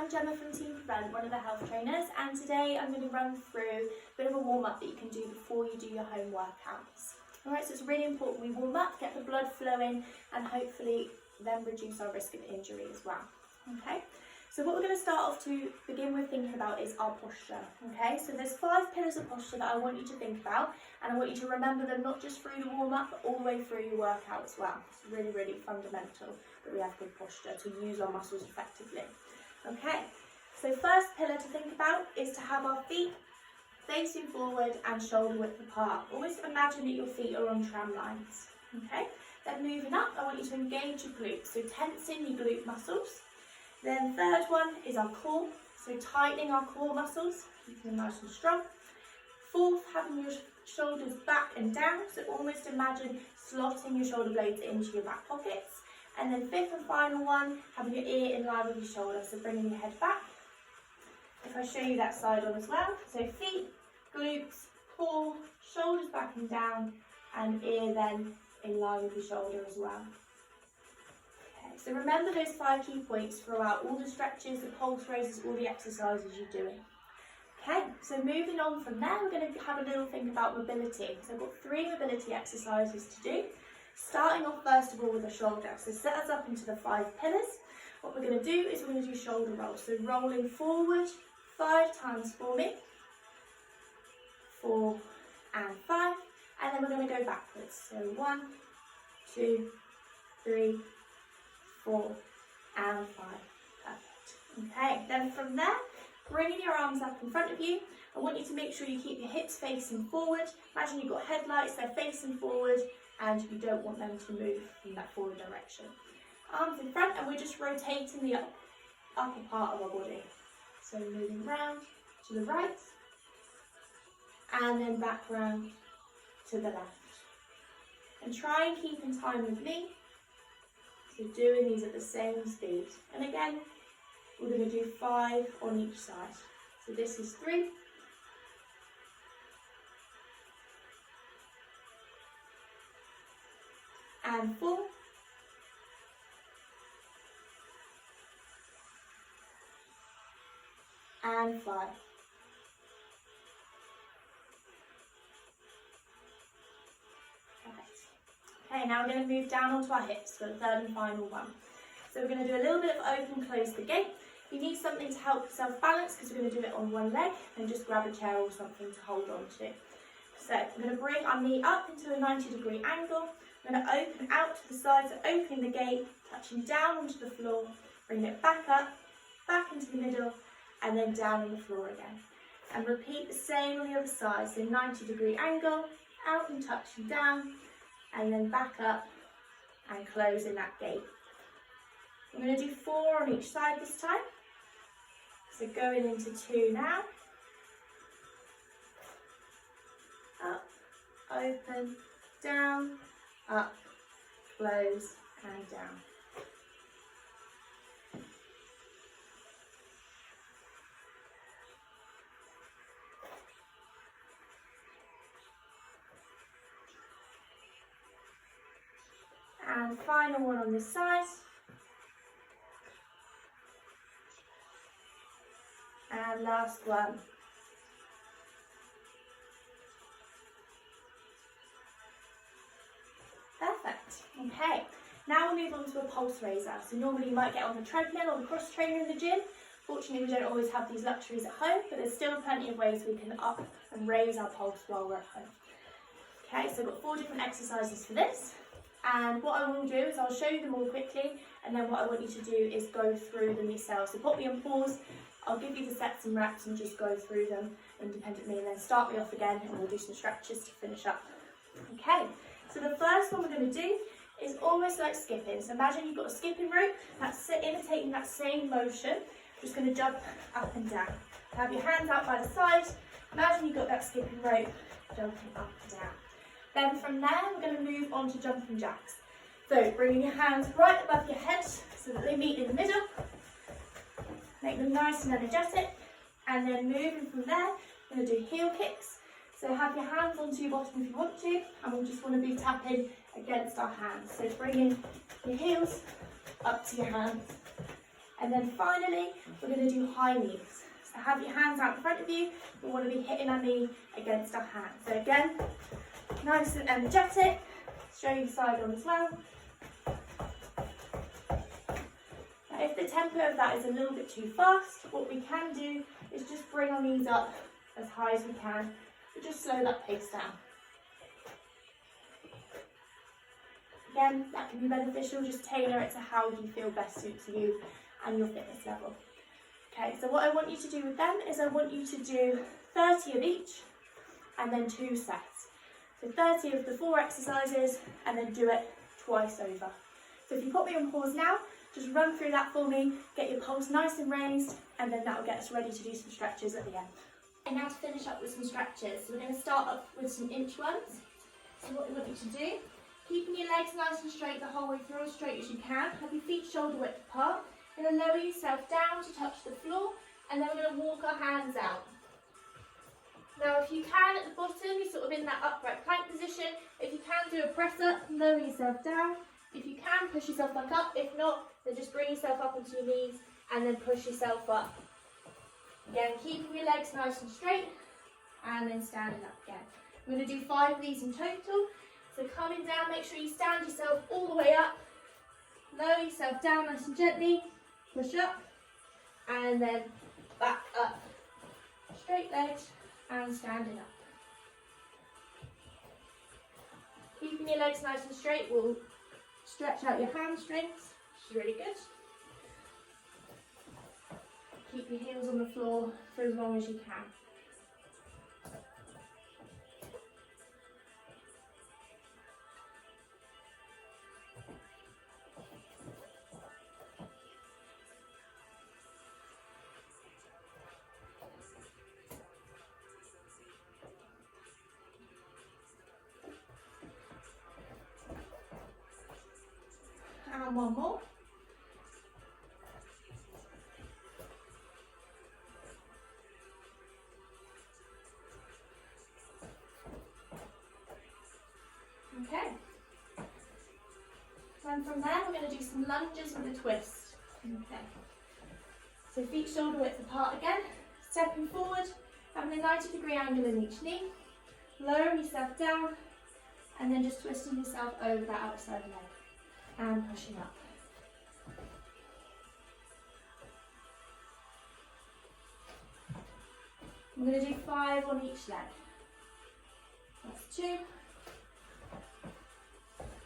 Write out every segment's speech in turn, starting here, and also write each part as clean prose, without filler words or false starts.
I'm Gemma from Team Prevent, one of the health trainers, and today I'm going to run through a bit of a warm-up that you can do before you do your home workouts. Alright, so it's really important we warm up, get the blood flowing, and hopefully then reduce our risk of injury as well. Okay, so what we're going to start off to begin with thinking about is our posture. Okay, so there's 5 pillars of posture that I want you to think about, and I want you to remember them not just through the warm-up, but all the way through your workout as well. It's really, really fundamental that we have good posture to use our muscles effectively. Okay, so first pillar to think about is to have our feet facing forward and shoulder width apart. Always imagine that your feet are on tram lines. Okay, then moving up, I want you to engage your glutes, so tensing your glute muscles. Then third one is our core, so tightening our core muscles, keeping them nice and strong. Fourth, having your shoulders back and down, so almost imagine slotting your shoulder blades into your back pockets. And then fifth and final one, having your ear in line with your shoulder, so bringing your head back. If I show you that side on as well, so feet, glutes, core, shoulders back and down, and ear then in line with your shoulder as well. Okay, so remember those 5 key points throughout all the stretches, the pulse raises, all the exercises you're doing. Okay, so moving on from there, we're going to have a little think about mobility. So I've got 3 mobility exercises to do. Starting off first of all with the shoulder, so set us up into the 5 pillars. What we're going to do is we're going to do shoulder rolls, so rolling forward 5 times for me, 4 and 5, and then we're going to go backwards, so 1, 2, 3, 4 and 5, perfect. Okay, then from there, bringing your arms up in front of you, I want you to make sure you keep your hips facing forward. Imagine you've got headlights, they're facing forward, and you don't want them to move in that forward direction. Arms in front, and we're just rotating the upper part of our body. So moving round to the right, and then back round to the left. And try and keep in time with me. So doing these at the same speed. And again, we're going to do 5 on each side. So this is 3. And 4. And 5. Perfect. Okay, now we're going to move down onto our hips for the third and final one. So we're going to do a little bit of open, close the gate. You need something to help yourself balance because we're going to do it on one leg, and just grab a chair or something to hold on to. So I'm going to bring our knee up into a 90-degree angle. I'm going to open out to the sides, opening the gate, touching down onto the floor, bring it back up, back into the middle, and then down on the floor again. And repeat the same on the other side, so 90-degree angle, out and touching down, and then back up and closing that gate. I'm going to do 4 on each side this time. So going into 2 now. Up, open, down, up, close, and down. And final one on this side. And last one. Perfect. Okay, now we'll move on to a pulse raiser. So normally you might get on the treadmill or the cross trainer in the gym. Fortunately, we don't always have these luxuries at home, but there's still plenty of ways we can up and raise our pulse while we're at home. Okay, so I've got 4 different exercises for this. And what I will do is I'll show you them all quickly, and then what I want you to do is go through them yourself. So pop me on pause, I'll give you the sets and reps and just go through them independently, and then start me off again and we'll do some stretches to finish up. Okay, so the first one we're going to do is almost like skipping. So imagine you've got a skipping rope, that's imitating that same motion. Just going to jump up and down. Have your hands out by the side. Imagine you've got that skipping rope, jumping up and down. Then from there, we're going to move on to jumping jacks. So bringing your hands right above your head so that they meet in the middle. Make them nice and energetic. And then moving from there, we're going to do heel kicks. So have your hands onto your bottom if you want to, and we'll just want to be tapping against our hands. So bringing your heels up to your hands And then finally, we're going to do high knees. So have your hands out in front of you. We want to be hitting our knee against our hand. So again, nice and energetic. Show your side on as well. Now, if the tempo of that is a little bit too fast, what we can do is just bring our knees up as high as we can, but just slow that pace down. Again, that can be beneficial, just tailor it to how you feel best suits you and your fitness level. Okay, so what I want you to do with them is I want you to do 30 of each and then 2 sets. So 30 of the 4 exercises and then do it twice over. So if you put me on pause now, just run through that for me, get your pulse nice and raised, and then that will get us ready to do some stretches at the end. And now to finish up with some stretches, so we're going to start off with some inch ones. So what we want you to do, keeping your legs nice and straight the whole way through, as straight as you can. Have your feet shoulder width apart. You're going to lower yourself down to touch the floor, and then we're going to walk our hands out. Now if you can, at the bottom, you're sort of in that upright plank position. If you can, do a press up, lower yourself down. If you can, push yourself back up. If not, then just bring yourself up onto your knees and then push yourself up. Again, keeping your legs nice and straight and then standing up again. We're going to do 5 of these in total. So coming down, make sure you stand yourself all the way up. Lower yourself down nice and gently. Push up and then back up. Straight legs and standing up. Keeping your legs nice and straight will stretch out your hamstrings, which is really good. Keep your heels on the floor for as long as you can. And one more. Okay. And from there, we're going to do some lunges with a twist. Okay. So feet shoulder width apart again. Stepping forward, having a 90-degree angle in each knee. Lowering yourself down, and then just twisting yourself over that outside leg. And pushing up. I'm going to do 5 on each leg. That's 2. And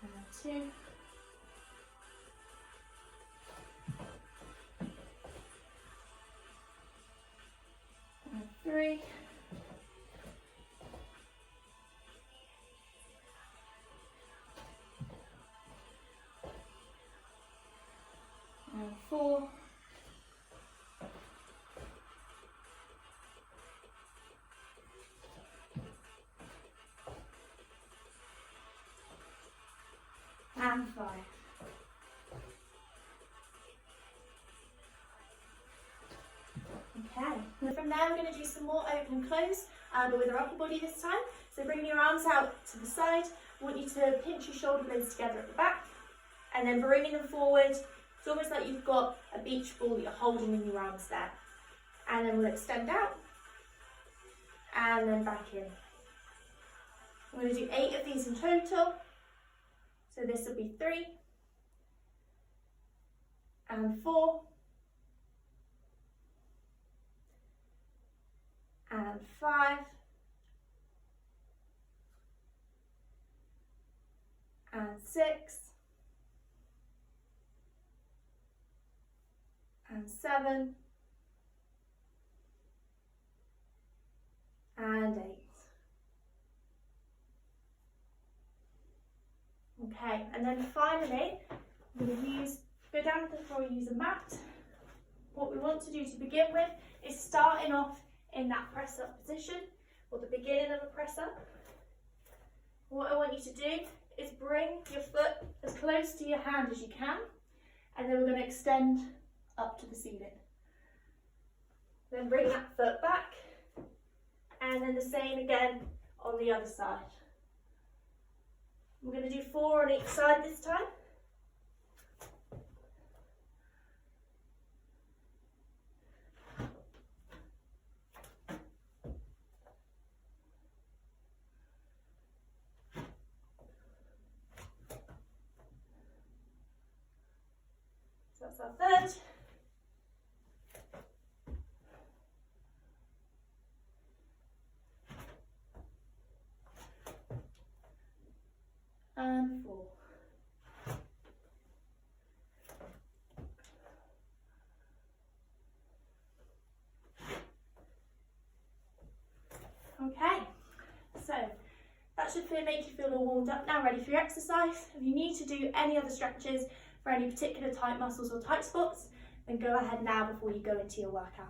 then 2. And 3. And 4. And 5. Okay, and from there we're going to do some more open and close, but with our upper body this time. So bring your arms out to the side. I want you to pinch your shoulder blades together at the back, and then bringing them forward. It's almost like you've got a beach ball that you're holding in your arms there. And then we'll extend out, and then back in. We're going to do 8 of these in total. So this will be 3, and 4, and 5, and 6, and 7, and 8. Okay, and then finally, we're going to go down to the floor and use a mat. What we want to do to begin with is starting off in that press up position, or the beginning of a press up. What I want you to do is bring your foot as close to your hand as you can, and then we're going to extend up to the ceiling. Then bring that foot back, and then the same again on the other side. We're going to do 4 on each side this time. So that's our third. And 4. Okay, so that should make you feel all warmed up now, ready for your exercise. If you need to do any other stretches for any particular tight muscles or tight spots, then go ahead now before you go into your workout.